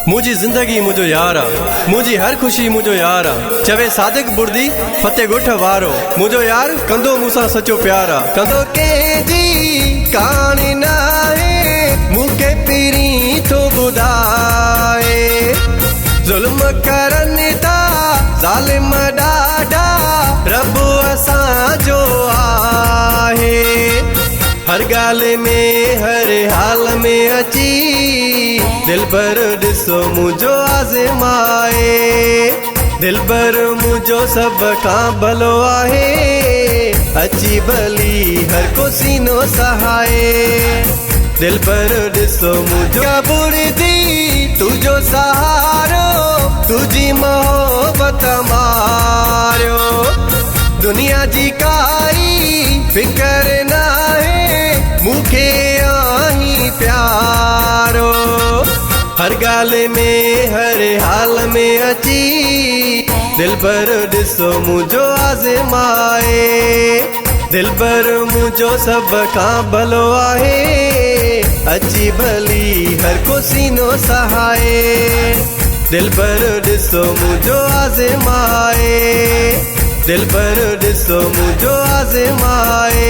मुझी जिंदगी मुझो यारा, मुझी हर खुशी मुझो यारा। चवे सादिक बुर्दी फतेह गुठ वारो, मुझो यार कंदो मूसा सचो प्यारा। कंदो के जी कहानी नाहे मुके पीरी तो बुधाए। जुल्म करन ता जालिम डाडा रब असां जो आहे। हर गाल में हर हाल में अची दिलबर ॾिसो मुझो आज़माए। दिलबर मुझो सब खां भलो आहे, अची भली हर को सीनो सहाए। दिलबर ॾिसो मुझो बुरदी तुझो सहारो, तुझी मोहब्बत मारियो। दुनिया जी काई फिकर नाहे मुखे आही प्यारो। हर गाल में हर हाल में अची दिलबर ॾिसो मुझो आज़माए। दिलबर मुझो सब खां भलो आहे, अची भली हर को सीनो सहाए। दिलबर ॾिसो मुझो आज़माए। दिलबर ॾिसो मुझो आज़माए।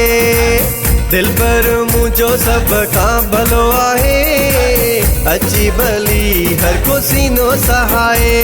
दिलबर मुझो सब खां भलो आहे, अची भली हर को सीनो सहाए।